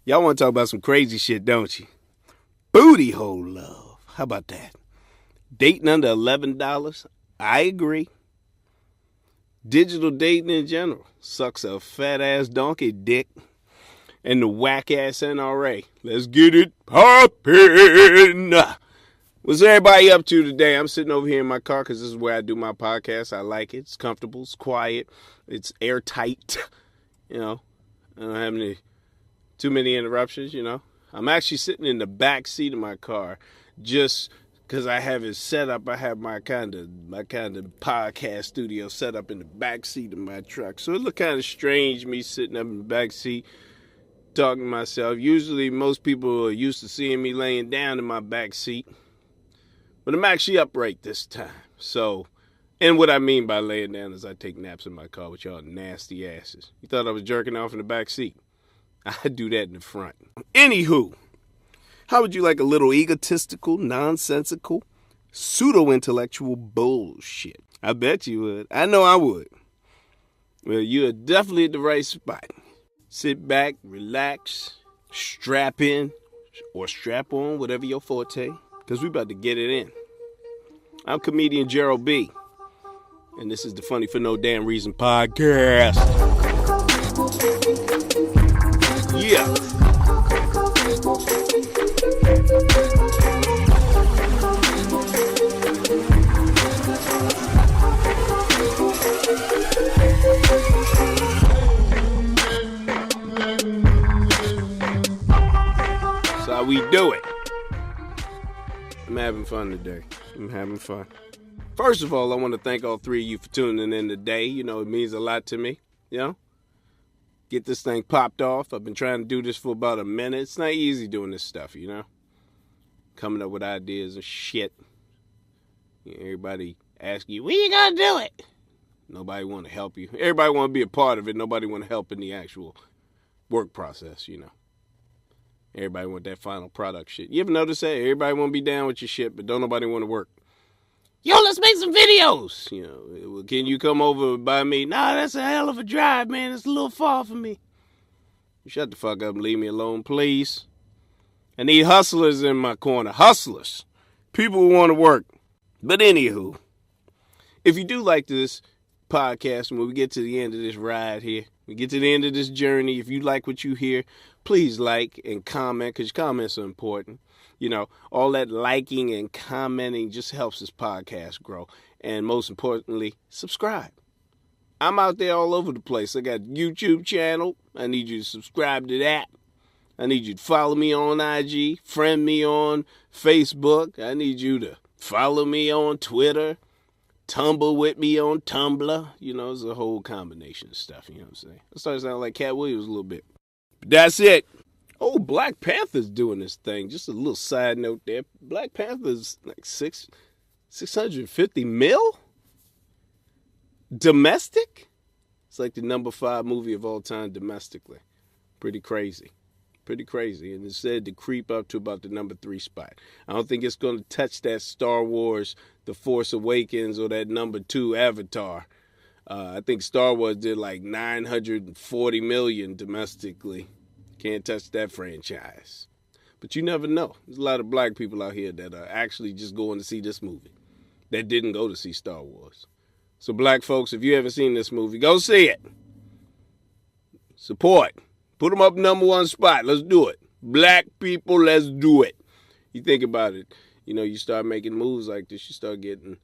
Y'all want to talk about some crazy shit, don't you? Booty hole love. How about that? Dating under $11? I agree. Digital dating in general sucks a fat-ass donkey dick. And the whack-ass NRA. Let's get it poppin'. What's everybody up to today? I'm sitting over here in my car because this is where I do my podcast. I like it. It's comfortable. It's quiet. It's airtight. You know, I don't have too many interruptions, you know. I'm actually sitting in the back seat of my car just because I have it set up. I have my kind of podcast studio set up in the back seat of my truck. So it looked kind of strange, me sitting up in the back seat talking to myself. Usually most people are used to seeing me laying down in my back seat. But I'm actually upright this time. So, and what I mean by laying down is I take naps in my car with y'all nasty asses. You thought I was jerking off in the back seat? I do that in the front. Anywho, how would you like a little egotistical, nonsensical, pseudo-intellectual bullshit? I bet you would. I know I would. Well, you're definitely at the right spot. Sit back, relax, strap in, or strap on, whatever your forte, because we about to get it in. I'm comedian JerroldB, and this is the Funny for No Damn Reason podcast. Yeah. That's how we do it. I'm having fun today. I'm having fun. First of all, I want to thank all three of you for tuning in today. You know, it means a lot to me, you know. Get this thing popped off. I've been trying to do this for about a minute. It's not easy doing this stuff, you know. Coming up with ideas and shit. Everybody ask you, when you gonna do it? Nobody want to help you. Everybody want to be a part of it. Nobody want to help in the actual work process, you know. Everybody want that final product shit. You ever notice that? Everybody want to be down with your shit, but don't nobody want to work. Yo, let's make some videos. You know, can you come over by me? Nah, that's a hell of a drive, man. It's a little far for me. Shut the fuck up and leave me alone, please. I need hustlers in my corner. Hustlers. People who want to work. But anywho, if you do like this podcast, when we get to the end of this ride here, we get to the end of this journey, if you like what you hear, please like and comment, because comments are important. You know, all that liking and commenting just helps this podcast grow. And most importantly, subscribe. I'm out there all over the place. I got a YouTube channel. I need you to subscribe to that. I need you to follow me on IG, friend me on Facebook. I need you to follow me on Twitter, tumble with me on Tumblr. You know, it's a whole combination of stuff, you know what I'm saying? I started sounding like Cat Williams a little bit. But that's it. Oh, Black Panther's doing this thing. Just a little side note there. Black Panther's like 650 mil? Domestic? It's like the number 5 movie of all time domestically. Pretty crazy. Pretty crazy. And it's said to creep up to about the number 3 spot. I don't think it's going to touch that Star Wars, The Force Awakens, or that number 2 Avatar. I think Star Wars did like 940 million domestically. Can't touch that franchise. But you never know. There's a lot of black people out here that are actually just going to see this movie that didn't go to see Star Wars. So black folks, if you haven't seen this movie, go see it. Support. Put them up number 1 spot. Let's do it. Black people, let's do it. You think about it. You know, you start making moves like this, you start getting,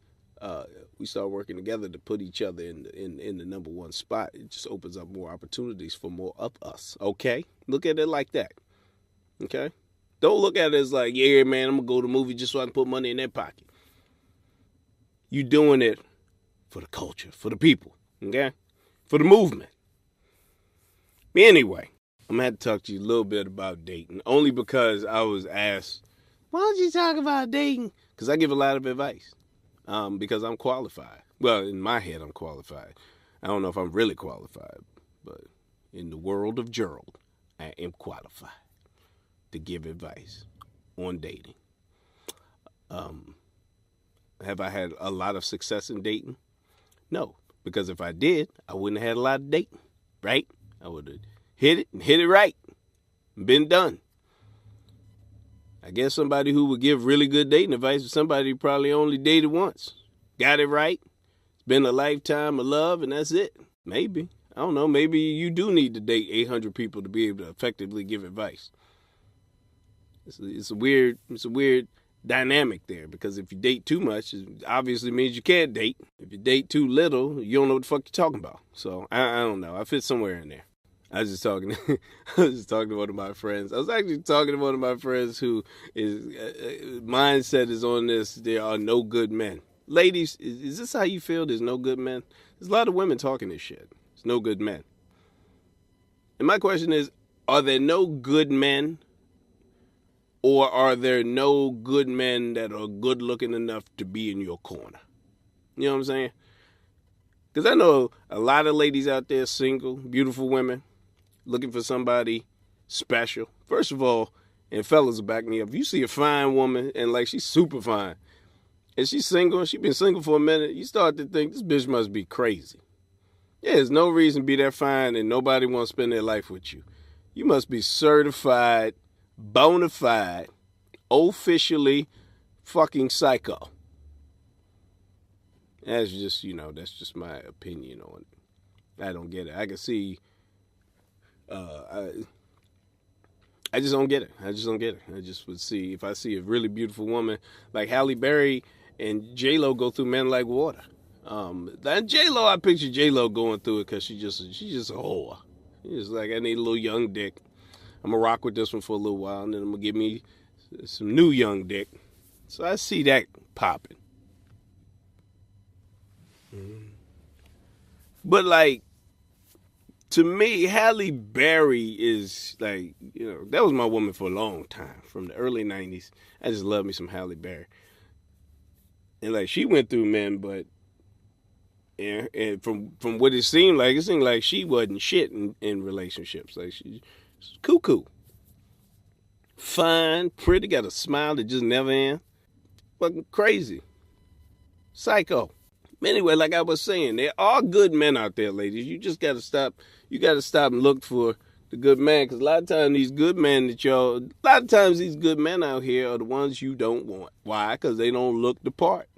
we start working together to put each other in the number 1 spot. It just opens up more opportunities for more of us, okay? Look at it like that, okay? Don't look at it as like, yeah, man, I'm going to go to the movie just so I can put money in their pocket. You doing it for the culture, for the people, okay? For the movement. Anyway, I'm going to have to talk to you a little bit about dating, only because I was asked, why don't you talk about dating? Because I give a lot of advice. Because I'm qualified. Well, in my head, I'm qualified. I don't know if I'm really qualified, but in the world of Gerald, I am qualified to give advice on dating. Have I had a lot of success in dating? No, because if I did, I wouldn't have had a lot of dating, right? I would have hit it and hit it right. Been done. I guess somebody who would give really good dating advice is somebody who probably only dated once. Got it right. It's been a lifetime of love, and that's it. Maybe. I don't know. Maybe you do need to date 800 people to be able to effectively give advice. It's a weird dynamic there, because if you date too much, it obviously means you can't date. If you date too little, you don't know what the fuck you're talking about. So I don't know. I fit somewhere in there. I was just talking to one of my friends. I was actually talking to one of my friends who is mindset is on this. There are no good men. Ladies, is this how you feel? There's no good men? There's a lot of women talking this shit. There's no good men. And my question is, are there no good men? Or are there no good men that are good looking enough to be in your corner? You know what I'm saying? Because I know a lot of ladies out there, single, beautiful women, looking for somebody special. First of all, and fellas will back me up, if you see a fine woman and like she's super fine, and she's single, and she's been single for a minute, you start to think this bitch must be crazy. Yeah, there's no reason to be that fine and nobody wants to spend their life with you. You must be certified, bona fide, officially fucking psycho. That's just, that's just my opinion on it. I don't get it. I can see, I just don't get it. I just would see, if I see a really beautiful woman, like Halle Berry and J-Lo go through men like water. Then J-Lo, I picture J-Lo going through it because she's just a whore. She's just like, I need a little young dick. I'm going to rock with this one for a little while, and then I'm going to give me some new young dick. So I see that popping. But, like, to me, Halle Berry is, like, that was my woman for a long time. From the early 90s, I just love me some Halle Berry. And, like, she went through men, but, and from what it seemed like she wasn't shit in relationships. Like, she's cuckoo. Fine, pretty, got a smile that just never ends. Fucking crazy. Psycho. Anyway, like I was saying, there are good men out there, ladies. You just got to stop. You got to stop and look for the good man, because a lot of times these good men out here are the ones you don't want. Why? Because they don't look the part.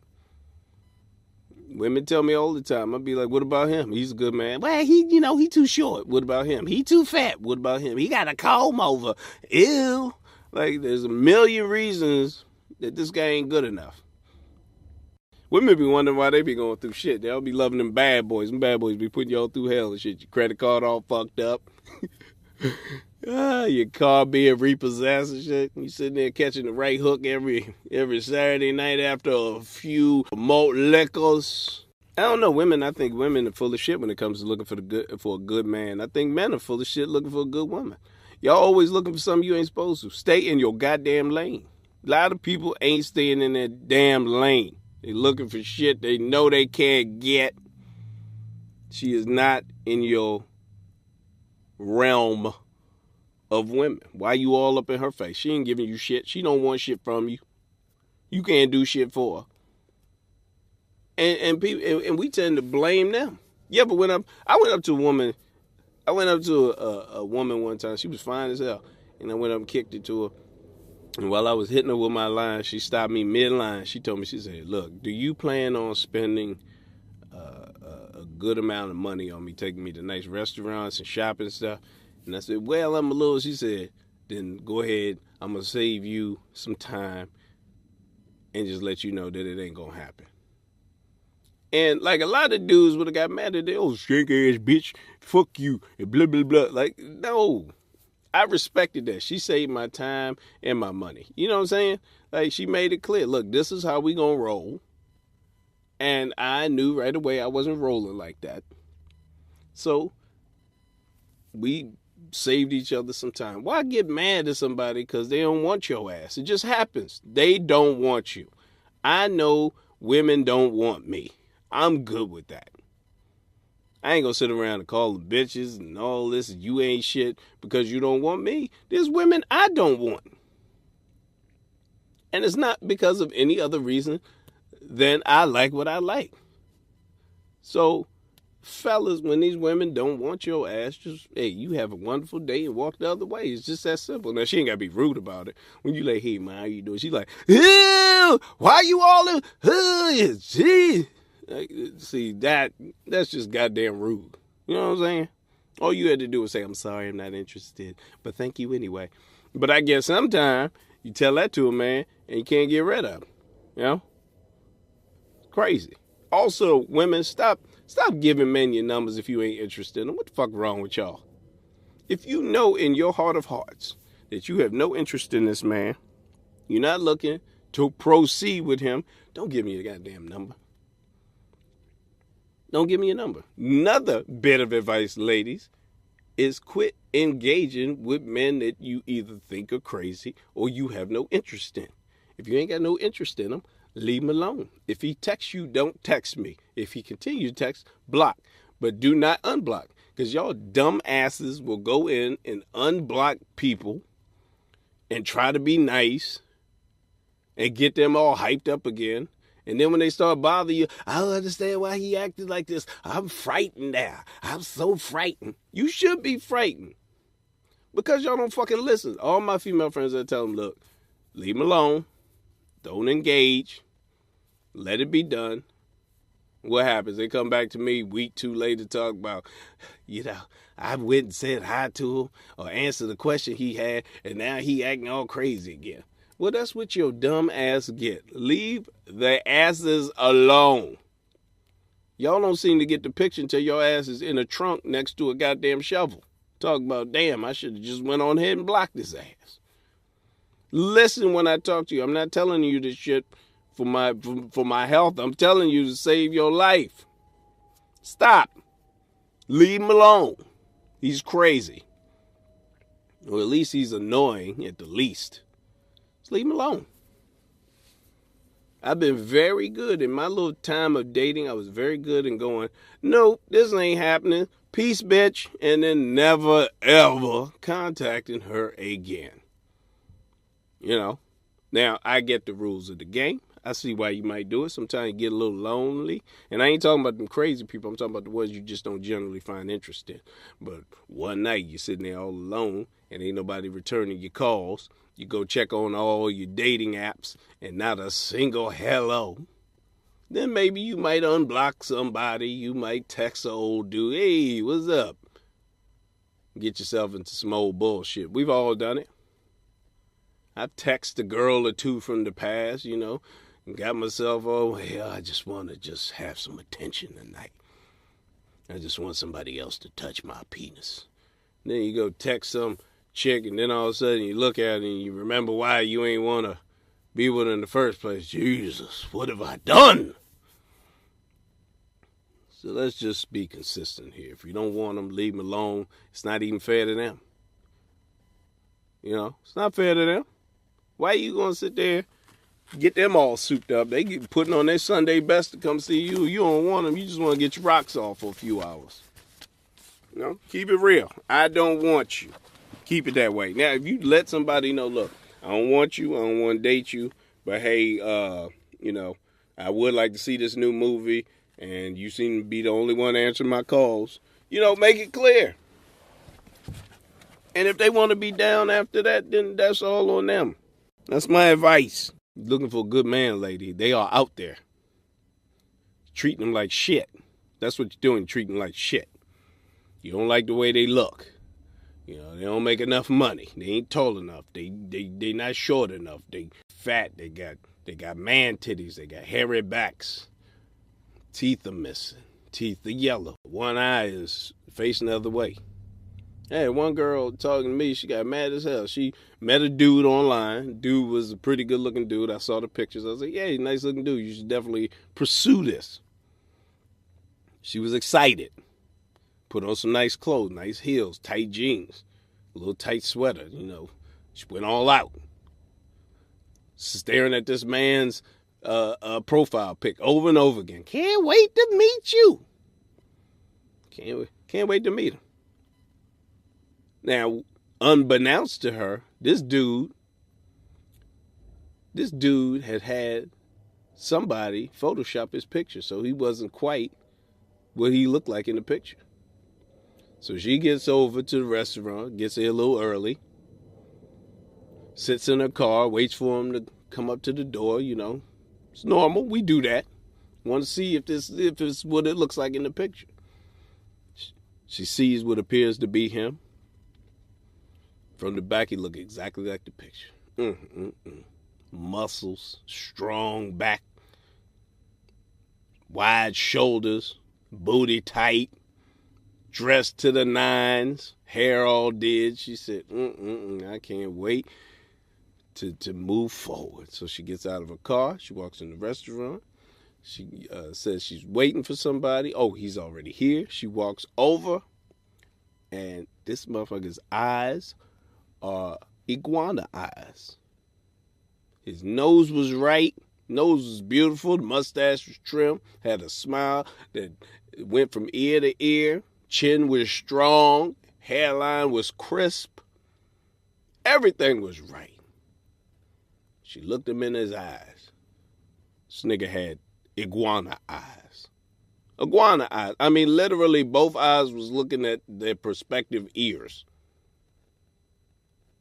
Women tell me all the time. I'll be like, what about him? He's a good man. Well, he too short. What about him? He too fat. What about him? He got a comb over. Ew. Like, there's a million reasons that this guy ain't good enough. Women be wondering why they be going through shit. They'll be loving them bad boys. Them bad boys be putting y'all through hell and shit. Your credit card all fucked up. Your car being repossessed and shit. You sitting there catching the right hook every Saturday night after a few malt liquors. I don't know, I think women are full of shit when it comes to looking for a good man. I think men are full of shit looking for a good woman. Y'all always looking for something you ain't supposed to. Stay in your goddamn lane. A lot of people ain't staying in their damn lane. They looking for shit they know they can't get. She is not in your realm of women. Why you all up in her face? She ain't giving you shit. She don't want shit from you. You can't do shit for her. And people, and we tend to blame them. Yeah, but I went up to a woman one time. She was fine as hell, and I went up and kicked it to her. And while I was hitting her with my line, she stopped me mid-line. She told me, she said, "Look, do you plan on spending a good amount of money on me, taking me to nice restaurants and shopping and stuff?" And I said, "Well, I'm a little," she said, "then go ahead. I'm going to save you some time and just let you know that it ain't going to happen." And like a lot of dudes would have got mad at that, "Oh, skank ass bitch, fuck you," and blah, blah, blah. Like, no. I respected that. She saved my time and my money. You know what I'm saying? Like, she made it clear. Look, this is how we gonna roll. And I knew right away I wasn't rolling like that. So, we saved each other some time. Why get mad at somebody because they don't want your ass? It just happens. They don't want you. I know women don't want me. I'm good with that. I ain't gonna sit around and call them bitches and all this, and you ain't shit because you don't want me. There's women I don't want. And it's not because of any other reason than I like what I like. So, Fellas, when these women don't want your ass, just, hey, you have a wonderful day and walk the other way. It's just that simple. Now, she ain't got to be rude about it. When you like, hey, man, how you doing? She's like, ew, why you all in, gee. Like, see, that's just goddamn rude. You know what I'm saying? All you had to do was say, I'm sorry, I'm not interested, but thank you anyway. But I guess sometimes you tell that to a man and you can't get rid of him. You know? Crazy. Also, women, stop giving men your numbers if you ain't interested in them. What the fuck wrong with y'all? If you know in your heart of hearts that you have no interest in this man, you're not looking to proceed with him, don't give me your goddamn number. Don't give me your number. Another bit of advice, ladies, is quit engaging with men that you either think are crazy or you have no interest in. If you ain't got no interest in them, leave him alone. If he texts you, don't text me. If he continues to text, block. But do not unblock. Because y'all dumb asses will go in and unblock people and try to be nice and get them all hyped up again. And then when they start bothering you, I don't understand why he acted like this. I'm frightened now. I'm so frightened. You should be frightened. Because y'all don't fucking listen. All my female friends, I tell them, look, leave him alone. Don't engage. Let it be done. What happens? They come back to me week 2 later to talk about, I went and said hi to him or answered the question he had, and now he acting all crazy again. Well, that's what your dumb ass get. Leave the asses alone. Y'all don't seem to get the picture until your ass is in a trunk next to a goddamn shovel. Talk about, damn, I should have just went on ahead and blocked his ass. Listen when I talk to you. I'm not telling you this shit for my health. I'm telling you to save your life. Stop. Leave him alone. He's crazy. Or at least he's annoying at the least. Just leave him alone. I've been very good in my little time of dating. I was very good in going, nope, this ain't happening. Peace, bitch. And then never, ever contacting her again. You know, now I get the rules of the game. I see why you might do it. Sometimes you get a little lonely. And I ain't talking about them crazy people. I'm talking about the ones you just don't generally find interest in. But one night you're sitting there all alone and ain't nobody returning your calls. You go check on all your dating apps and not a single hello. Then maybe you might unblock somebody. You might text an old dude, hey, what's up? Get yourself into some old bullshit. We've all done it. I've texted a girl or two from the past, and got myself, I just want to have some attention tonight. I just want somebody else to touch my penis. And then you go text some chick, and then all of a sudden you look at it and you remember why you ain't want to be with her in the first place. Jesus, what have I done? So let's just be consistent here. If you don't want them, leave them alone. It's not even fair to them. It's not fair to them. Why are you going to sit there, get them all souped up? They get putting on their Sunday best to come see you. You don't want them. You just want to get your rocks off for a few hours. Keep it real. I don't want you. Keep it that way. Now, if you let somebody know, look, I don't want you. I don't want to date you. But, hey, I would like to see this new movie. And you seem to be the only one answering my calls. Make it clear. And if they want to be down after that, then that's all on them. That's my advice. Looking for a good man, lady. They are out there. Treating them like shit. That's what you're doing, treating them like shit. You don't like the way they look. They don't make enough money. They ain't tall enough. They not short enough. They fat. They got man titties. They got hairy backs. Teeth are missing. Teeth are yellow. One eye is facing the other way. Hey, one girl talking to me, she got mad as hell. She met a dude online. Dude was a pretty good looking dude. I saw the pictures. I was like, yeah, he's a nice looking dude. You should definitely pursue this. She was excited. Put on some nice clothes, nice heels, tight jeans, a little tight sweater, She went all out. Staring at this man's profile pic over and over again. Can't wait to meet you. Can't wait to meet him. Now, unbeknownst to her, this dude had somebody Photoshop his picture, so he wasn't quite what he looked like in the picture. So she gets over to the restaurant, gets there a little early, sits in her car, waits for him to come up to the door. It's normal. We do that. Want to see if it's what it looks like in the picture. She sees what appears to be him. From the back, he looked exactly like the picture. Muscles, strong back, wide shoulders, booty tight, dressed to the nines, hair all did. She said, I can't wait to move forward. So she gets out of her car. She walks in the restaurant. She says she's waiting for somebody. Oh, he's already here. She walks over, and this motherfucker's eyes are iguana eyes. His nose was right. Nose was beautiful. The mustache was trim. Had a smile that went from ear to ear. Chin was strong. Hairline was crisp. Everything was right. She looked him in his eyes. This nigga had iguana eyes. Iguana eyes. I mean, literally both eyes was looking at their prospective ears.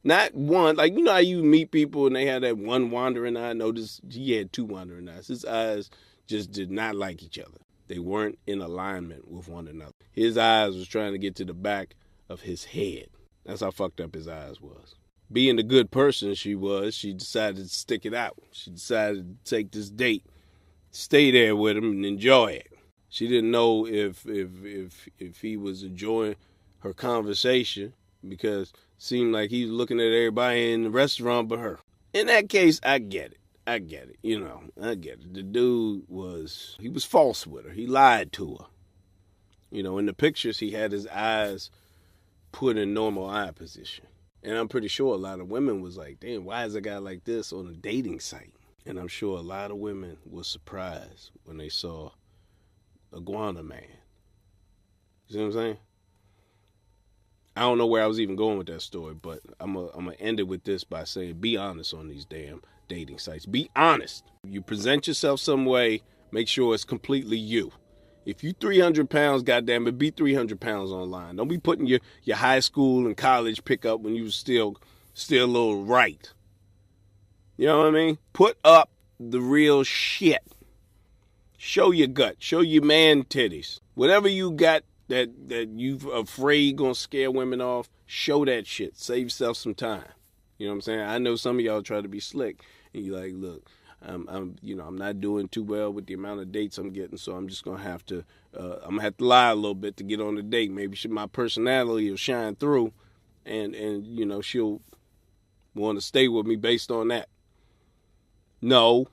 Not one, like, how you meet people and they have that one wandering eye? No, he had two wandering eyes. His eyes just did not like each other. They weren't in alignment with one another. His eyes was trying to get to the back of his head. That's how fucked up his eyes was. Being the good person she was, she decided to stick it out. She decided to take this date, stay there with him, and enjoy it. She didn't know if he was enjoying her conversation, because it seemed like he was looking at everybody in the restaurant but her. In that case, I get it. I get it. I get it. The dude was false with her. He lied to her. In the pictures, he had his eyes put in normal eye position. And I'm pretty sure a lot of women was like, damn, why is a guy like this on a dating site? And I'm sure a lot of women were surprised when they saw Iguana Man. You see what I'm saying? I don't know where I was even going with that story, but I'm gonna end it with this by saying, be honest on these damn dating sites. Be honest. You present yourself some way, make sure it's completely you. If you 300 pounds, goddamn it, be 300 pounds online. Don't be putting your high school and college pickup when you still a little right. You know what I mean? Put up the real shit. Show your gut. Show your man titties. Whatever you got that you afraid gonna scare women off, show that shit. Save yourself some time. You know what I'm saying? I know some of y'all try to be slick, and you're like, look, I'm not doing too well with the amount of dates I'm getting, so I'm just gonna have to lie a little bit to get on the date. Maybe my personality will shine through, and she'll want to stay with me based on that. No.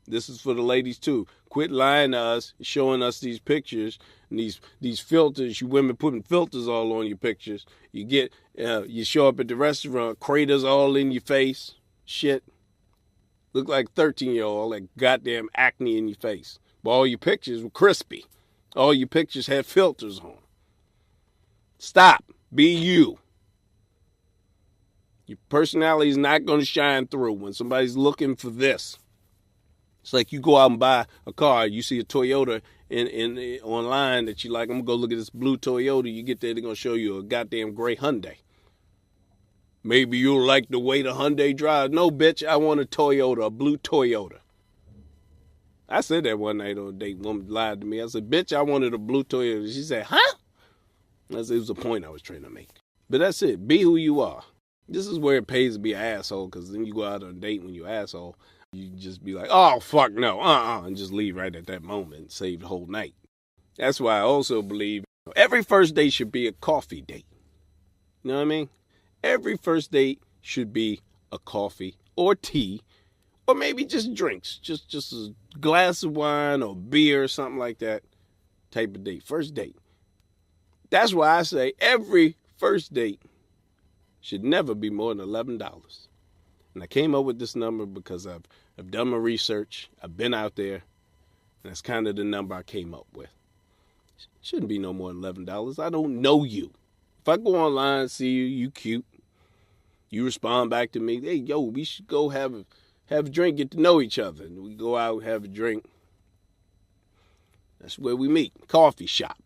This is for the ladies too. Quit lying to us, showing us these pictures and these filters. You women putting filters all on your pictures. You show up at the restaurant, craters all in your face. Shit. Look like 13-year-old, all that goddamn acne in your face. But all your pictures were crispy. All your pictures had filters on. Stop. Be you. Your personality is not going to shine through when somebody's looking for this. It's like you go out and buy a car. You see a Toyota in online that you like. I'm going to go look at this blue Toyota. You get there, they're going to show you a goddamn gray Hyundai. Maybe you'll like the way the Hyundai drives. No, bitch, I want a Toyota, a blue Toyota. I said that one night on a date. Woman lied to me. I said, bitch, I wanted a blue Toyota. She said, huh? I said, it was a point I was trying to make. But that's it. Be who you are. This is where it pays to be an asshole, because then you go out on a date when you're an asshole. You just be like, oh, fuck no, and just leave right at that moment and save the whole night. That's why I also believe every first date should be a coffee date. You know what I mean? Every first date should be a coffee or tea, or maybe just drinks. Just a glass of wine or beer or something like that type of date. First date. That's why I say every first date should never be more than $11. And I came up with this number because I've done my research. I've been out there. And that's kind of the number I came up with. Shouldn't be no more than $11. I don't know you. If I go online, see you cute. You respond back to me, hey, yo, we should go have a drink, get to know each other. And we go out, have a drink. That's where we meet. Coffee shop.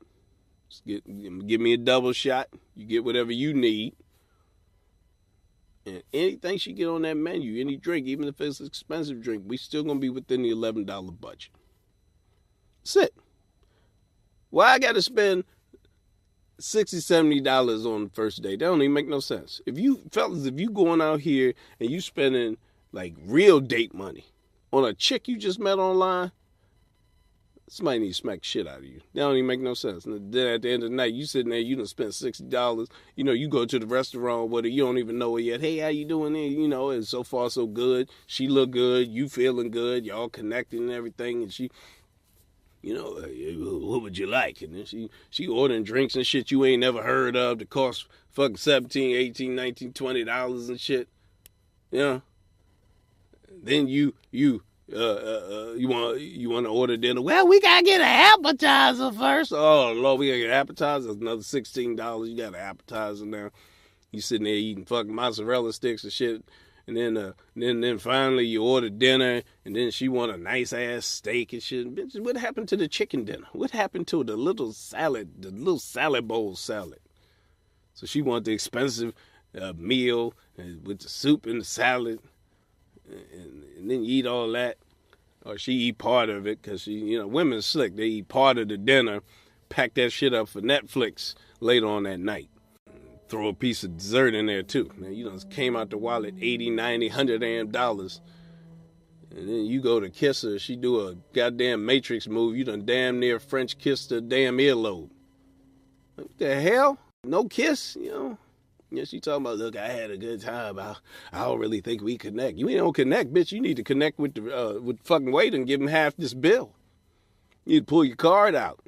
Give me a double shot. You get whatever you need. And anything she get on that menu, any drink, even if it's an expensive drink, we still going to be within the $11 budget. That's it. Why I got to spend $60, $70 on the first date? That don't even make no sense. If you going out here and you spending like real date money on a chick you just met online, somebody need to smack shit out of you. That don't even make no sense. And then at the end of the night, you sitting there, you done spent $60. You know, you go to the restaurant with her, you don't even know her yet. Hey, how you doing? You know, and so far so good. She look good. You feeling good. Y'all connecting and everything. And she, you know, what would you like? And then she ordering drinks and shit you ain't never heard of that cost fucking $17, $18, $19, $20 and shit. You know? Then you want to order dinner? Well, we gotta get an appetizer first. Oh Lord, we gotta get an appetizer. That's another $16. You got an appetizer now. You sitting there eating fucking mozzarella sticks and shit, and then finally you order dinner, and then she want a nice ass steak and shit. Bitch, what happened to the chicken dinner? What happened to the little salad bowl salad? So she want the expensive meal with the soup and the salad. And then you eat all that, or she eat part of it, because women slick. They eat part of the dinner, pack that shit up for Netflix later on that night. Throw a piece of dessert in there too. Now, came out the wallet $80, $90, $100 and then you go to kiss her, she do a goddamn Matrix move. You done damn near French kissed her damn earlobe. What the hell? No kiss, Yeah, she talking about, look, I had a good time. I don't really think we connect. You ain't don't connect, bitch. You need to connect with the fucking waiter and give him half this bill. You need to pull your card out.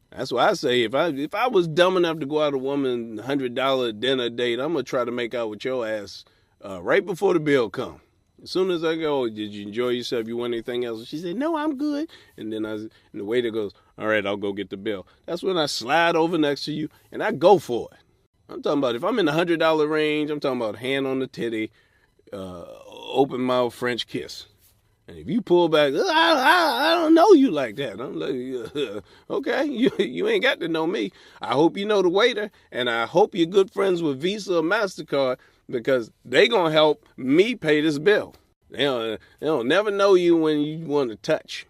That's why I say if I was dumb enough to go out a woman $100 dinner date, I'm gonna try to make out with your ass right before the bill come. As soon as I go, oh, did you enjoy yourself? You want anything else? She said, no, I'm good. And then and the waiter goes, all right, I'll go get the bill. That's when I slide over next to you and I go for it. I'm talking about if I'm in the $100 range, I'm talking about hand on the titty, open mouth French kiss. And if you pull back, I don't know you like that. I'm like, okay, you ain't got to know me. I hope you know the waiter, and I hope you're good friends with Visa or MasterCard, because they going to help me pay this bill. They'll never know you when you want to touch.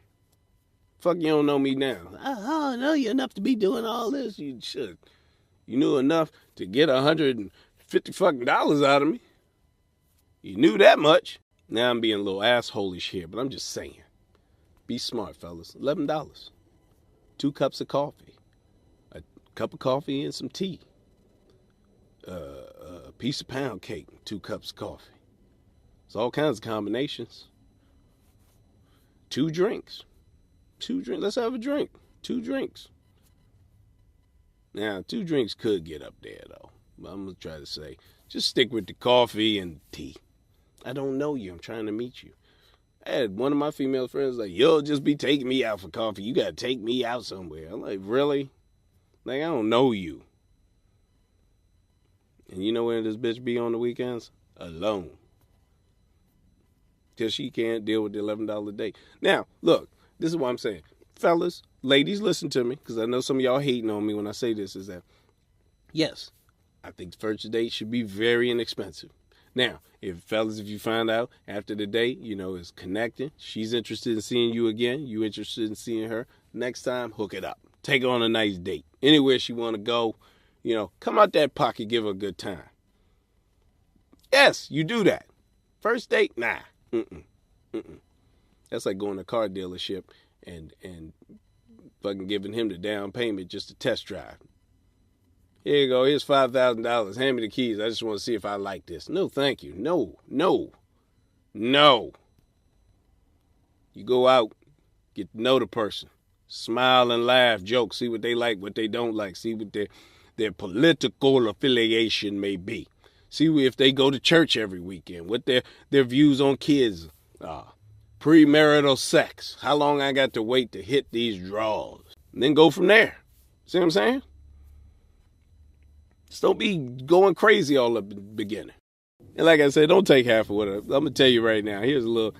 Fuck, you don't know me now. I don't know you enough to be doing all this. You should. You knew enough to get $150 fucking out of me. You knew that much. Now I'm being a little asshole-ish here, but I'm just saying. Be smart, fellas. $11. 2 cups of coffee. A cup of coffee and some tea. A piece of pound cake. 2 cups of coffee. It's all kinds of combinations. 2 drinks. 2 drinks. Let's have a drink. 2 drinks. Now, 2 drinks could get up there, though. But I'm going to try to say, just stick with the coffee and tea. I don't know you. I'm trying to meet you. I had one of my female friends like, you'll just be taking me out for coffee. You got to take me out somewhere. I'm like, really? Like, I don't know you. And you know where this bitch be on the weekends? Alone. Because she can't deal with the $11 date. Now, look, this is what I'm saying. Fellas, ladies, listen to me, because I know some of y'all hating on me when I say this, is that, yes, I think the first date should be very inexpensive. Now, if you find out after the date, it's connecting, she's interested in seeing you again, you interested in seeing her, next time, hook it up. Take her on a nice date. Anywhere she want to go, come out that pocket, give her a good time. Yes, you do that. First date, nah. That's like going to a car dealership and fucking giving him the down payment just to test drive. Here you go. Here's $5,000. Hand me the keys. I just want to see if I like this. No, thank you. No. You go out, get to know the person. Smile and laugh, joke, see what they like, what they don't like. See what their political affiliation may be. See if they go to church every weekend, what their views on kids are. Premarital sex. How long I got to wait to hit these draws. And then go from there. See what I'm saying? Just don't be going crazy all at the beginning. And like I said, don't take half of what I'm going to tell you right now. Here's a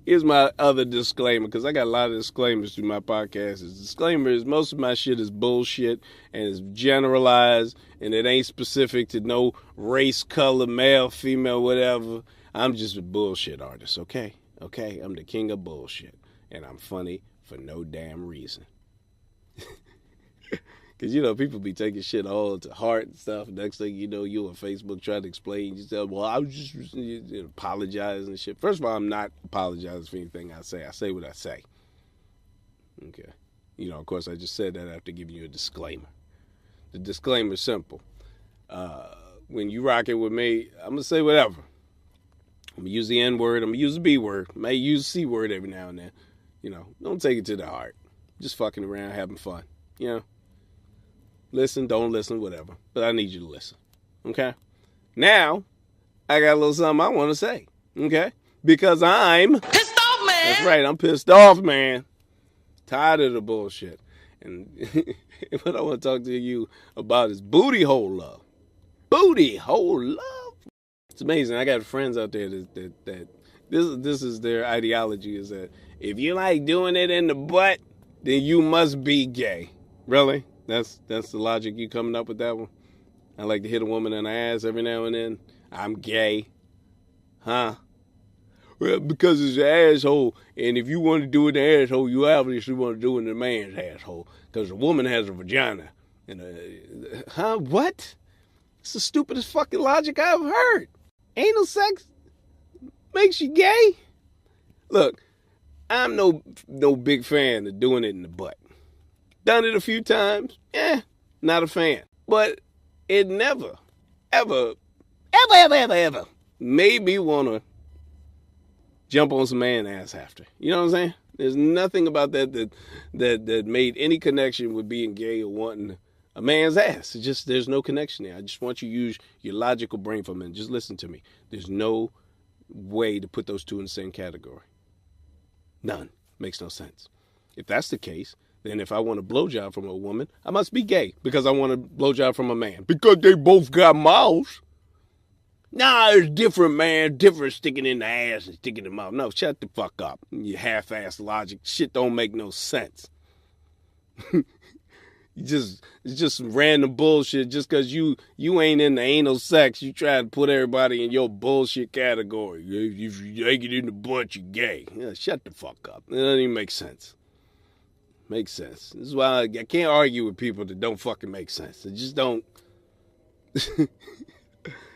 Here's my other disclaimer, because I got a lot of disclaimers through my podcast. The disclaimer is most of my shit is bullshit and is generalized, and it ain't specific to no race, color, male, female, whatever. I'm just a bullshit artist, okay? Okay? I'm the king of bullshit, and I'm funny for no damn reason. Because, you know, people be taking shit all to heart and stuff. Next thing you know, you on Facebook trying to explain yourself. Well, I was just apologizing and shit. First of all, I'm not apologizing for anything I say. I say what I say. Okay. You know, of course, I just said that after giving you a disclaimer. The disclaimer is simple. When you rock it with me, I'm going to say whatever. I'm going to use the N word. I'm going to use the B word. I may use the C word every now and then. You know, don't take it to the heart. Just fucking around, having fun. You know? Listen, don't listen, whatever. But I need you to listen. Okay? Now, I got a little something I want to say. Okay? Because I'm pissed off, man. That's right, I'm pissed off, man. Tired of the bullshit. And what I want to talk to you about is booty hole love. Booty hole love. It's amazing. I got friends out there that this is their ideology, is that if you like doing it in the butt, then you must be gay. Really? That's the logic you coming up with that one? I like to hit a woman in the ass every now and then. I'm gay. Huh? Well, because it's an asshole, and if you want to do it in the asshole, you obviously want to do it in the man's asshole, because a woman has a vagina. And what? It's the stupidest fucking logic I've heard. Anal sex makes you gay? Look, I'm no big fan of doing it in the butt. Done it a few times. Not a fan. But it never, ever made me want to jump on some man ass after. You know what I'm saying? There's nothing about that made any connection with being gay or wanting a man's ass. It's just, there's no connection there. I just want you to use your logical brain for a minute. Just listen to me. There's no way to put those two in the same category. None. Makes no sense. If that's the case, then if I want a blowjob from a woman, I must be gay because I want a blowjob from a man. Because they both got mouths. Nah, it's different, man. Different sticking in the ass and sticking in the mouth. No, shut the fuck up. You half-ass logic. Shit don't make no sense. It's just some random bullshit. Just because you ain't into anal sex, you try to put everybody in your bullshit category. If you take it in the butt, you're gay. Yeah, shut the fuck up. It doesn't even make sense. Makes sense. This is why I can't argue with people that don't fucking make sense. They just don't.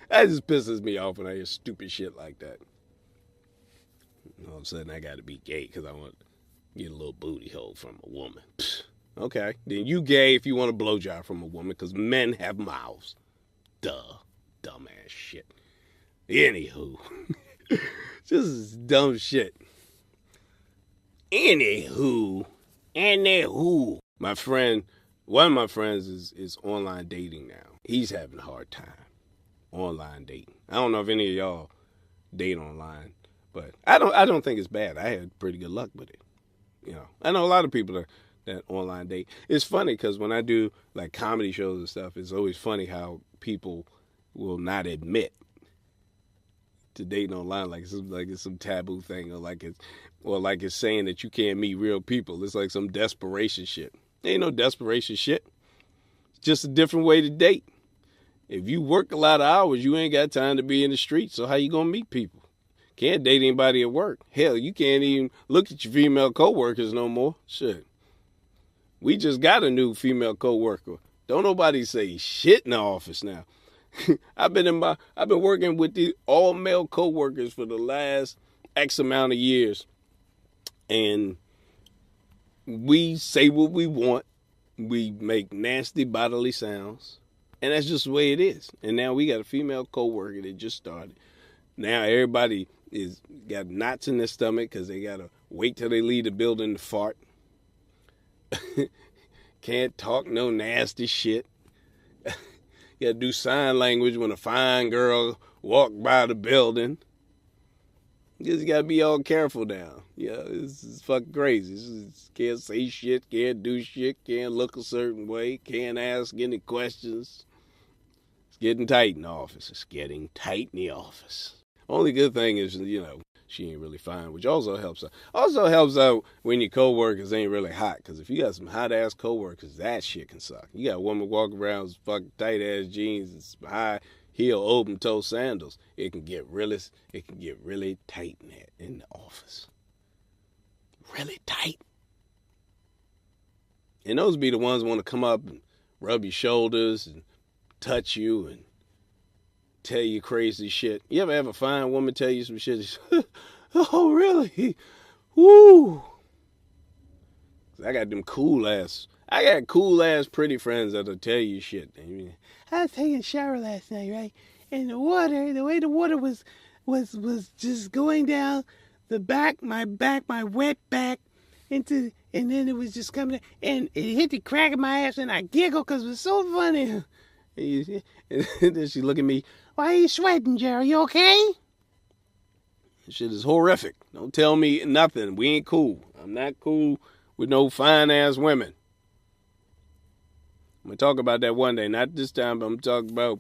That just pisses me off when I hear stupid shit like that. All of a sudden, I got to be gay because I want to get a little booty hole from a woman. Pfft. Okay, then you gay if you want a blowjob from a woman because men have mouths. Duh. Dumbass shit. Anywho. Just dumb shit. Anywho. My friend, one of my friends is online dating now. He's having a hard time. Online dating. I don't know if any of y'all date online, but I don't think it's bad. I had pretty good luck with it. You know, I know a lot of people that online date. It's funny because when I do like comedy shows and stuff, it's always funny how people will not admit to dating online, like it's some taboo thing, or like it's saying that you can't meet real people. It's like some desperation shit. Ain't no desperation shit. It's just a different way to date. If you work a lot of hours, you ain't got time to be in the streets. So how you gonna meet people? Can't date anybody at work. Hell, you can't even look at your female coworkers no more. Shit. We just got a new female coworker. Don't nobody say shit in the office now. I've been working with the all male coworkers for the last X amount of years, and we say what we want. We make nasty bodily sounds, and that's just the way it is. And now we got a female coworker that just started. Now everybody is got knots in their stomach because they gotta wait till they leave the building to fart. Can't talk no nasty shit. You gotta do sign language when a fine girl walk by the building. You just gotta be all careful now. Yeah, it's fucking crazy. Can't say shit, can't do shit, can't look a certain way, can't ask any questions. It's getting tight in the office. It's getting tight in the office. Only good thing is, you know, she ain't really fine, which also helps out. Also helps out when your coworkers ain't really hot, because if you got some hot ass coworkers, that shit can suck. You got a woman walking around with fucking tight ass jeans and high heel open toe sandals. It can get really tight in the office. Really tight. And those be the ones who want to come up and rub your shoulders and touch you and tell you crazy shit. You ever have a fine woman tell you some shit? Oh, really? Woo! I got cool ass pretty friends that'll tell you shit. I was taking a shower last night, right? And the way the water was just going down my wet back, and then it was just coming, and it hit the crack of my ass, and I giggled because it was so funny. And then she look at me, why are you sweating, Jerry? You okay? This shit is horrific. Don't tell me nothing. We ain't cool. I'm not cool with no fine-ass women. I'm going to talk about that one day. Not this time, but I'm talking about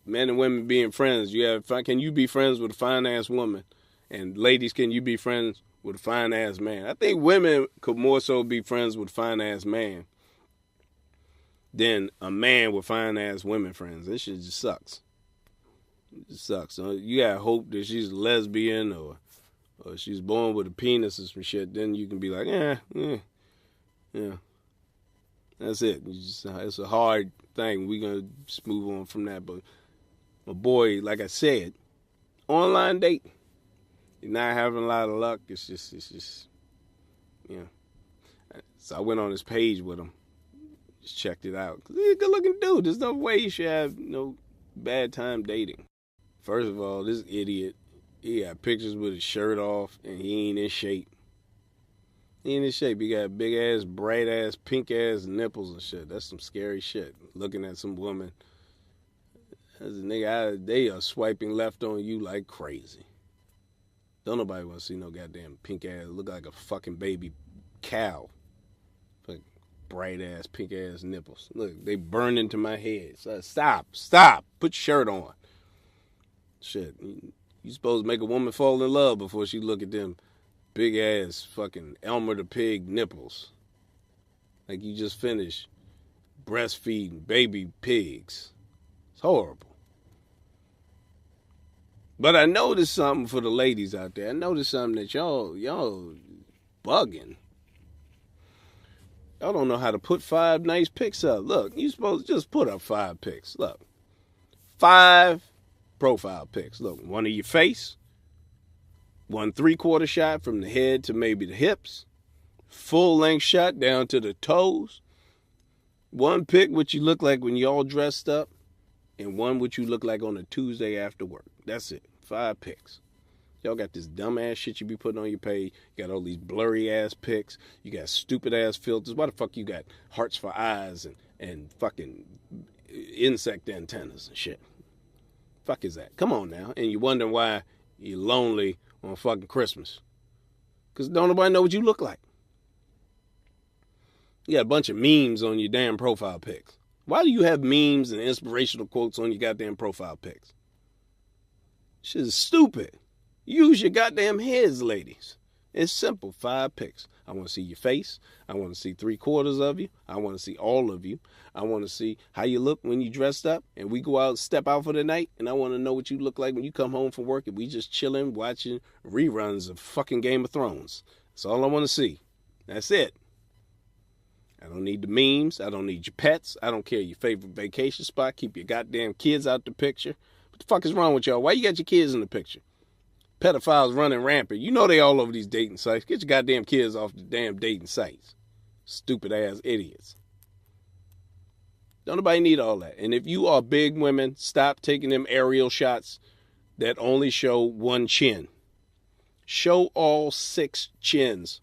men and women being friends. Can you be friends with a fine-ass woman? And ladies, can you be friends with a fine-ass man? I think women could more so be friends with a fine-ass man than a man with fine-ass women friends. This shit just sucks. It just sucks. So you got to hope that she's a lesbian or she's born with a penis or some shit. Then you can be like, yeah. That's it. It's a hard thing. We're going to just move on from that. But my boy, like I said, online dating. You're not having a lot of luck. It's just, you know. So I went on his page with him. Just checked it out. He's a good looking dude. There's no way you should have no bad time dating. First of all, this idiot, he got pictures with his shirt off and he ain't in shape. He ain't in shape. He got big ass, bright ass, pink ass nipples and shit. That's some scary shit. Looking at some woman. As a nigga, they are swiping left on you like crazy. Don't nobody want to see no goddamn pink ass. Look like a fucking baby cow. Like bright ass, pink ass nipples. Look, they burn into my head. So stop. Put your shirt on. Shit. You supposed to make a woman fall in love before she look at them big ass fucking Elmer the Pig nipples. Like you just finished breastfeeding baby pigs. It's horrible. But I noticed something for the ladies out there. I noticed something that y'all bugging. Y'all don't know how to put 5 nice pics up. Look, you supposed to just put up 5 pics. Look. 5 profile pics. Look, one of your face. 1 3/4 shot from the head to maybe the hips. Full length shot down to the toes. 1 pic what you look like when you all dressed up. And 1 what you look like on a Tuesday after work. That's it. 5 pics. Y'all got this dumb ass shit you be putting on your page. You got all these blurry ass pics. You got stupid ass filters. Why the fuck you got hearts for eyes and fucking insect antennas and shit? Fuck is that? Come on now. And you wondering why you're lonely on fucking Christmas. Because don't nobody know what you look like. You got a bunch of memes on your damn profile pics. Why do you have memes and inspirational quotes on your goddamn profile pics? Shit is stupid. Use your goddamn heads, ladies. It's simple. 5 pics. I want to see your face. I want to see 3/4 of you. I want to see all of you. I want to see how you look when you dressed up and we go out, step out for the night. And I want to know what you look like when you come home from work and we just chilling, watching reruns of fucking Game of Thrones. That's all I want to see. That's it. I don't need the memes. I don't need your pets. I don't care your favorite vacation spot. Keep your goddamn kids out the picture. What the fuck is wrong with y'all? Why you got your kids in the picture? Pedophiles running rampant. You know they all over these dating sites. Get your goddamn kids off the damn dating sites. Stupid ass idiots. Don't nobody need all that. And if you are big women, stop taking them aerial shots that only show 1 chin. Show all 6 chins.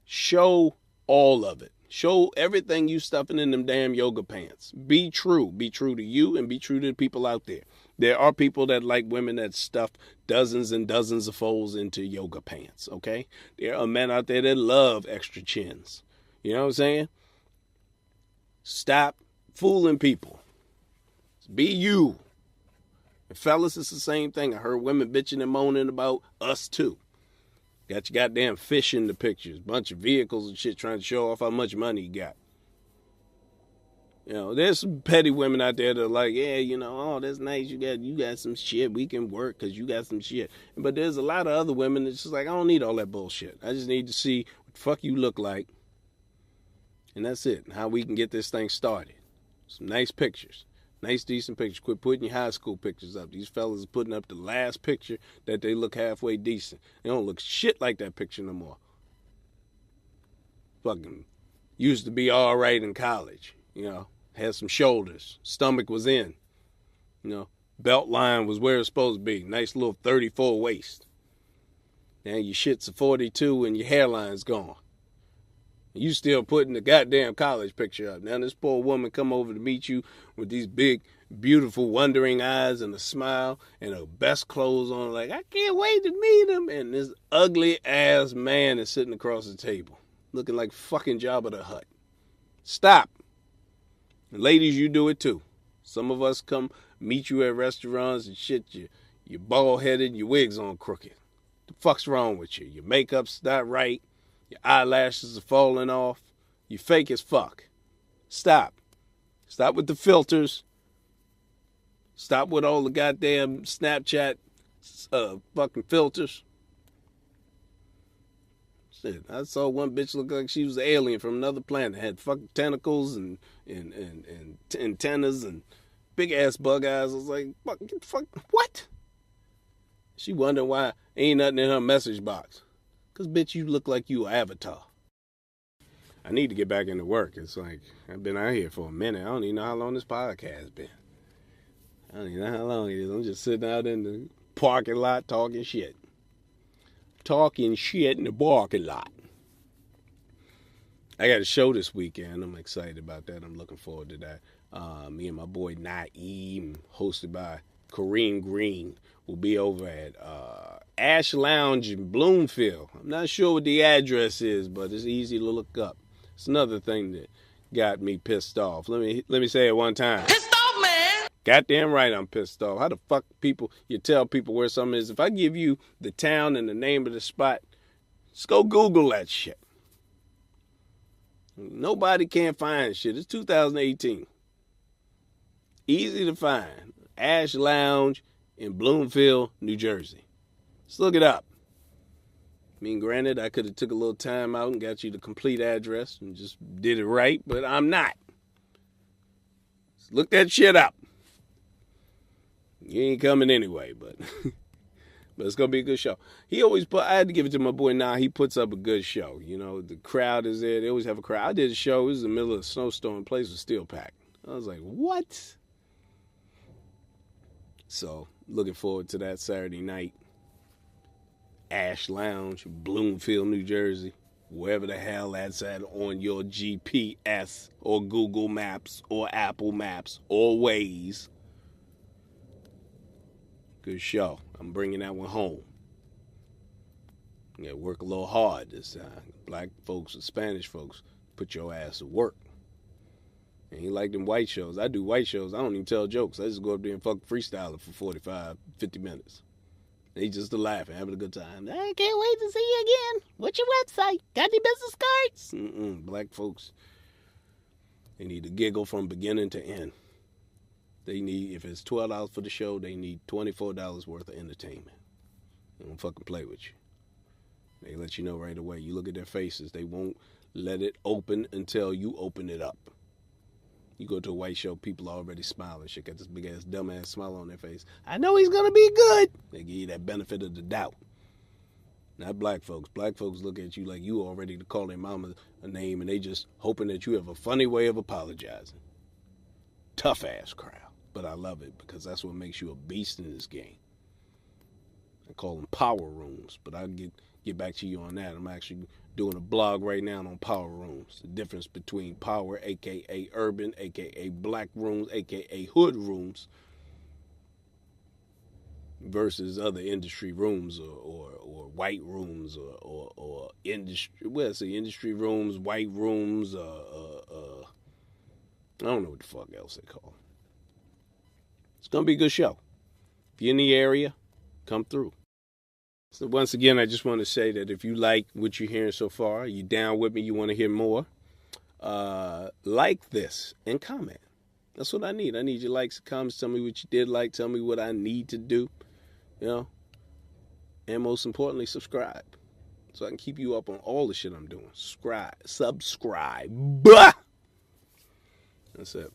Show all of it. Show everything you stuffing in them damn yoga pants. Be true. Be true to you and be true to the people out there. There are people that like women that stuff dozens and dozens of folds into yoga pants, okay? There are men out there that love extra chins. You know what I'm saying? Stop fooling people. Be you. fellas, it's the same thing. I heard women bitching and moaning about us too. Got your goddamn fish in the pictures, bunch of vehicles and shit trying to show off how much money you got. You know, there's some petty women out there that are like, yeah, you know, oh, that's nice. You got some shit. We can work because you got some shit. But there's a lot of other women that's just like, I don't need all that bullshit. I just need to see what the fuck you look like. And that's it. And how we can get this thing started. Some nice pictures. Nice, decent pictures. Quit putting your high school pictures up. These fellas are putting up the last picture that they look halfway decent. They don't look shit like that picture no more. Fucking used to be all right in college, you know. Had some shoulders. Stomach was in. You know, belt line was where it's supposed to be. Nice little 34 waist. Now your shit's a 42 and your hairline's gone. You still putting the goddamn college picture up. Now this poor woman come over to meet you with these big, beautiful, wondering eyes and a smile and her best clothes on. Like, I can't wait to meet him. And this ugly ass man is sitting across the table. Looking like fucking Jabba the Hutt. Stop. And ladies, you do it too. Some of us come meet you at restaurants and shit, you're bald-headed, your wig's on crooked. The fuck's wrong with you? Your makeup's not right. Your eyelashes are falling off. You fake as fuck. Stop. Stop with the filters. Stop with all the goddamn Snapchat fucking filters. Shit, I saw one bitch look like she was an alien from another planet. Had fucking tentacles and antennas and big ass bug eyes. I was like, fuck, what? She wondering why ain't nothing in her message box. Cause bitch, you look like you an avatar. I need to get back into work. It's like I've been out here for a minute. I don't even know how long this podcast been. I don't even know how long it is. I'm just sitting out in the parking lot talking shit. Talking shit in the parking lot. I got a show this weekend. I'm excited about that. I'm looking forward to that. Me and my boy Naeem, hosted by Kareem Green, will be over at Ash Lounge in Bloomfield. I'm not sure what the address is, but it's easy to look up. It's another thing that got me pissed off. Let me say it one time. Pissed off, man! Goddamn right I'm pissed off. How the fuck you tell people where something is? If I give you the town and the name of the spot, just go Google that shit. Nobody can find shit. It's 2018. Easy to find. Ash Lounge in Bloomfield, New Jersey. Let's look it up. I mean, granted, I could have took a little time out and got you the complete address and just did it right, but I'm not. Let's look that shit up. You ain't coming anyway, but it's going to be a good show. I had to give it to my boy Nah. He puts up a good show. You know, the crowd is there. They always have a crowd. I did a show. It was in the middle of a snowstorm. The place was still packed. I was like, what? So, looking forward to that Saturday night. Ash Lounge, Bloomfield, New Jersey. Wherever the hell that's at on your GPS or Google Maps or Apple Maps or Waze. Good show. I'm bringing that one home. You gotta work a little hard this time. Black folks and Spanish folks, put your ass to work. Ain't like them white shows. I do white shows. I don't even tell jokes. I just go up there and fuck freestyle it for 45, 50 minutes. They just laughing, having a good time. I can't wait to see you again. What's your website? Got any business cards? Black folks, they need to giggle from beginning to end. They need, if it's $12 for the show, they need $24 worth of entertainment. They don't fucking play with you. They let you know right away. You look at their faces, they won't let it open until you open it up. You go to a white show, people are already smiling. Shit got this big ass dumb ass smile on their face. I know he's gonna be good. They give you that benefit of the doubt. Not black folks. Black folks look at you like you already to call their mama a name, and they just hoping that you have a funny way of apologizing. Tough ass crowd. But I love it because that's what makes you a beast in this game. I call them power rooms, but I'll get back to you on that. I'm actually doing a blog right now on power rooms. The difference between power, a.k.a. urban, a.k.a. black rooms, a.k.a. hood rooms, versus other industry rooms or white rooms or industry, well, say industry rooms, white rooms, I don't know what the fuck else they call. It's going to be a good show. If you're in the area, come through. So once again, I just want to say that if you like what you're hearing so far, you down with me, you want to hear more, like this and comment. That's what I need. I need your likes and comments. Tell me what you did like. Tell me what I need to do. And most importantly, subscribe. So I can keep you up on all the shit I'm doing. Subscribe. Bah! That's it.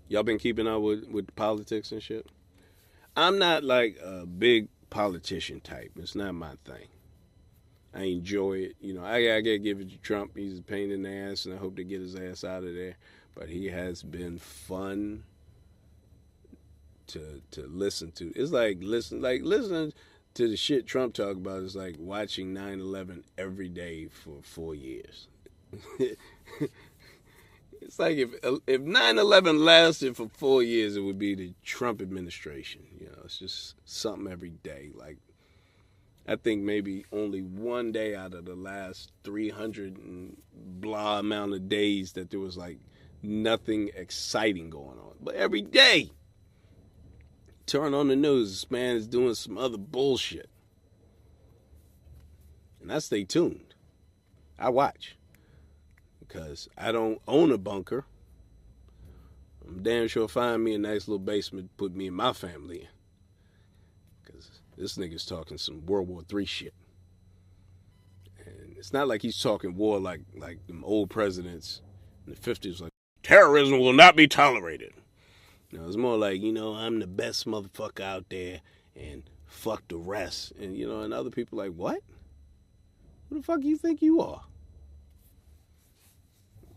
Y'all been keeping up with politics and shit? I'm not like a big politician type. It's not my thing. I enjoy it. I gotta give it to Trump. He's a pain in the ass, and I hope to get his ass out of there. But he has been fun to listen to. It's like listening to the shit Trump talk about is like watching 9/11 every day for 4 years. It's like if 9/11 lasted for 4 years, it would be the Trump administration. It's just something every day. Like, I think maybe only one day out of the last 300 and blah amount of days that there was like nothing exciting going on. But every day, turn on the news, this man is doing some other bullshit. And I stay tuned. I watch. Because I don't own a bunker. I'm damn sure find me a nice little basement to put me and my family in. Because this nigga's talking some World War III shit. And it's not like he's talking war like them old presidents in the 50s, like, terrorism will not be tolerated. It's more like, I'm the best motherfucker out there and fuck the rest. And, and other people like, what? Who the fuck you think you are?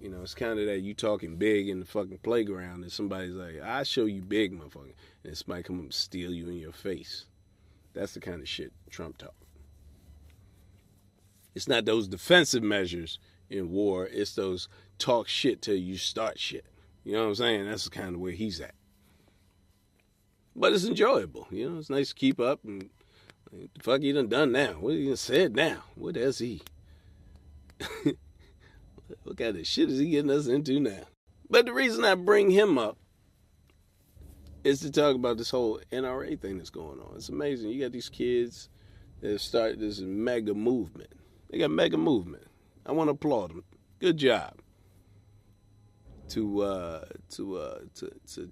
It's kind of that you talking big in the fucking playground and somebody's like, I show you big, motherfucker. And somebody come up and steal you in your face. That's the kind of shit Trump talk. It's not those defensive measures in war. It's those talk shit till you start shit. You know what I'm saying? That's the kind of where he's at. But it's enjoyable. It's nice to keep up. And what the fuck he done now? What he done said now? What has he? What kind of shit is he getting us into now? But the reason I bring him up is to talk about this whole NRA thing that's going on. It's amazing. You got these kids that have started this mega movement. They got mega movement. I want to applaud them. Good job. To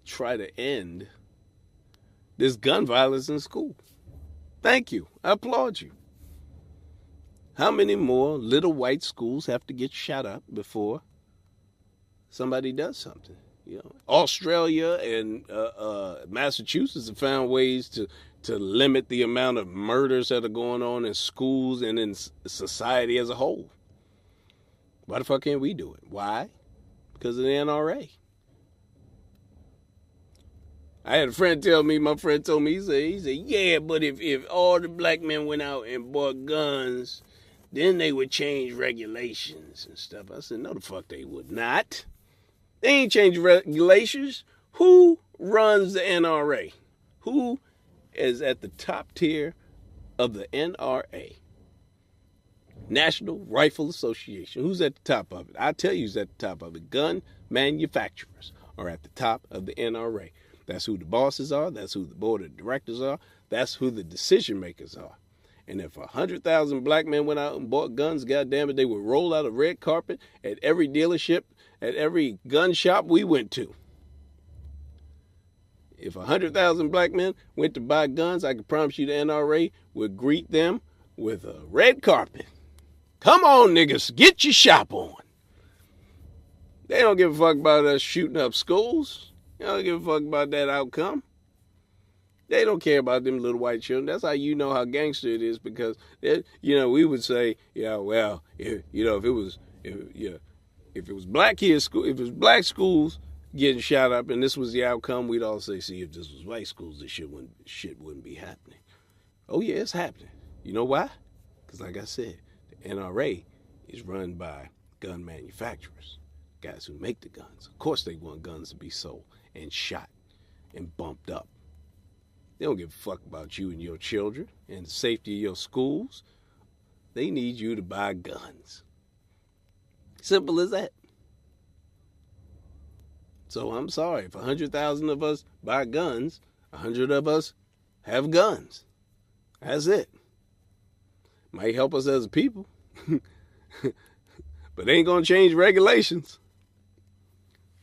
try to end this gun violence in school. Thank you. I applaud you. How many more little white schools have to get shot up before somebody does something? Australia and Massachusetts have found ways to limit the amount of murders that are going on in schools and in society as a whole. Why the fuck can't we do it? Why? Because of the NRA. I had a friend tell me, my friend told me, he said, yeah, but if all the black men went out and bought guns, then they would change regulations and stuff. I said, no, the fuck they would not. They ain't changing regulations. Who runs the NRA? Who is at the top tier of the NRA? National Rifle Association. Who's at the top of it? I tell you who's at the top of it. Gun manufacturers are at the top of the NRA. That's who the bosses are. That's who the board of directors are. That's who the decision makers are. And if 100,000 black men went out and bought guns, goddamn it, they would roll out a red carpet at every dealership, at every gun shop we went to. If 100,000 black men went to buy guns, I can promise you the NRA would greet them with a red carpet. Come on, niggas, get your shop on. They don't give a fuck about us shooting up schools. They don't give a fuck about that outcome. They don't care about them little white children. That's how you know how gangster it is, because we would say, if it was black kids school, if it was black schools getting shot up and this was the outcome, we'd all say, see, if this was white schools, this shit wouldn't be happening. Oh yeah, it's happening. You know why? Because like I said, the NRA is run by gun manufacturers, guys who make the guns. Of course they want guns to be sold and shot and bumped up. They don't give a fuck about you and your children and the safety of your schools. They need you to buy guns. Simple as that. So I'm sorry, if 100,000 of us buy guns, 100 of us have guns. That's it. Might help us as a people. But ain't gonna change regulations.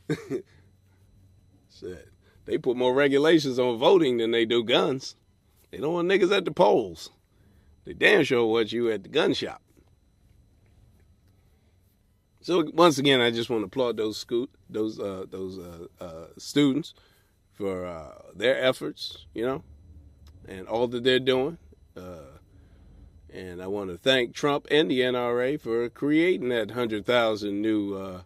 Shit. They put more regulations on voting than they do guns. They don't want niggas at the polls. They damn sure want you at the gun shop. So once again, I just want to applaud those students for their efforts, and all that they're doing. And I want to thank Trump and the NRA for creating that 100,000 new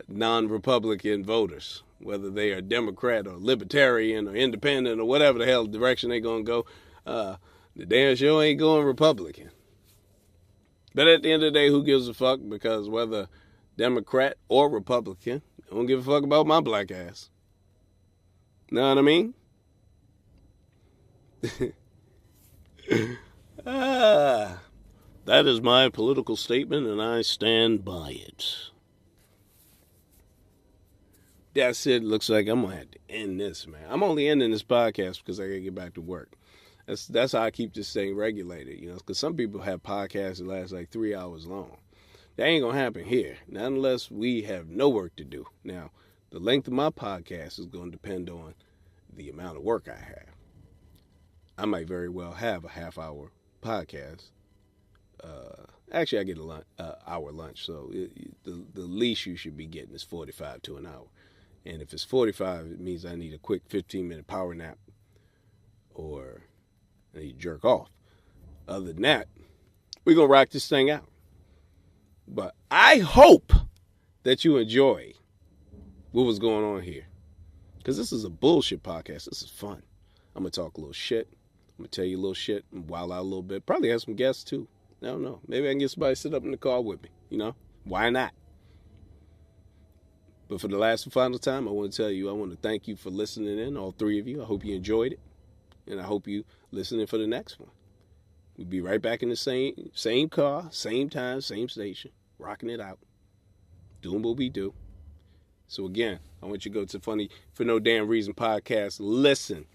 non-Republican voters, whether they are Democrat or Libertarian or Independent or whatever the hell direction they're going to go. The damn sure ain't going Republican. But at the end of the day, who gives a fuck? Because whether Democrat or Republican, I don't give a fuck about my black ass. Know what I mean? That is my political statement, and I stand by it. That's it. Looks like I'm going to have to end this, man. I'm only ending this podcast because I got to get back to work. That's how I keep this thing regulated, because some people have podcasts that last like 3 hours long. That ain't going to happen here, not unless we have no work to do. Now, the length of my podcast is going to depend on the amount of work I have. I might very well have a half-hour podcast. Actually, I get an hour lunch, so the least you should be getting is 45 to an hour. And if it's 45, it means I need a quick 15-minute power nap or I need to jerk off. Other than that, we're going to rock this thing out. But I hope that you enjoy what was going on here. Because this is a bullshit podcast. This is fun. I'm going to talk a little shit. I'm going to tell you a little shit and wild out a little bit. Probably have some guests, too. I don't know. Maybe I can get somebody to sit up in the car with me. Why not? But for the last and final time, I want to tell you, I want to thank you for listening in, all three of you. I hope you enjoyed it. And I hope you listening for the next one. We'll be right back in the same car, same time, same station, rocking it out, doing what we do. So again, I want you to go to Funny for No Damn Reason podcast. Listen,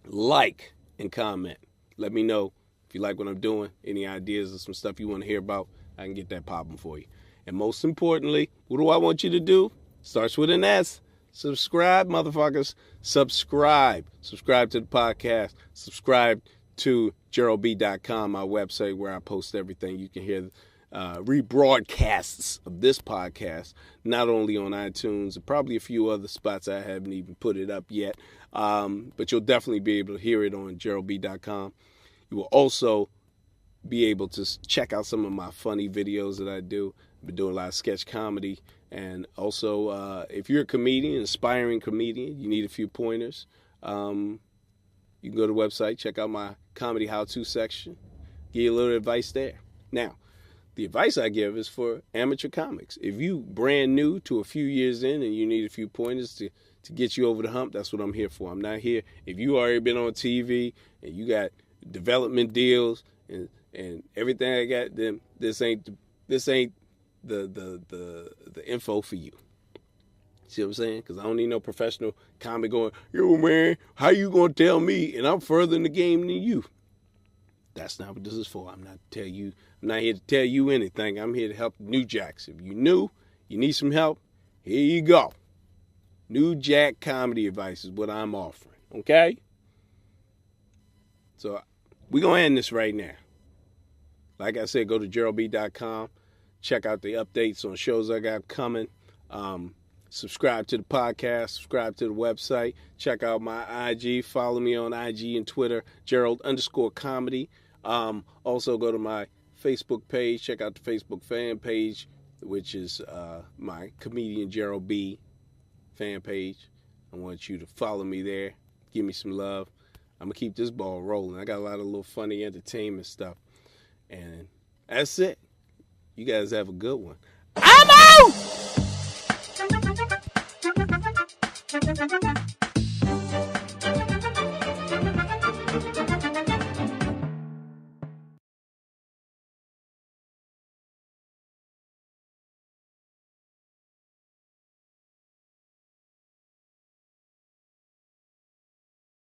like, and comment. Let me know if you like what I'm doing, any ideas or some stuff you want to hear about. I can get that popping for you. And most importantly, what do I want you to do? Starts with an S. Subscribe, motherfuckers. Subscribe. Subscribe to the podcast. Subscribe to JerroldB.com, my website where I post everything. You can hear rebroadcasts of this podcast, not only on iTunes, and probably a few other spots I haven't even put it up yet. But you'll definitely be able to hear it on JerroldB.com. You will also be able to check out some of my funny videos that I do. I've been doing a lot of sketch comedy. And also, if you're a comedian, aspiring comedian, you need a few pointers, you can go to the website, check out my comedy how-to section, give you a little advice there. Now, the advice I give is for amateur comics. If you brand new to a few years in and you need a few pointers to get you over the hump, that's what I'm here for. I'm not here. If you already been on TV and you got development deals and everything I got, then this ain't the info for you. See what I'm saying? Because I don't need no professional comic going, yo, man, how you going to tell me? And I'm further in the game than you. That's not what this is for. I'm not here to tell you anything. I'm here to help new jacks. If you new, you need some help, here you go. New jack comedy advice is what I'm offering. Okay? So we're going to end this right now. Like I said, go to JerroldB.com. Check out the updates on shows I got coming. Subscribe to the podcast. Subscribe to the website. Check out my IG. Follow me on IG and Twitter, Gerald_comedy. Also go to my Facebook page. Check out the Facebook fan page, which is my comedian JerroldB fan page. I want you to follow me there. Give me some love. I'm going to keep this ball rolling. I got a lot of little funny entertainment stuff. And that's it. You guys have a good one. I'm out!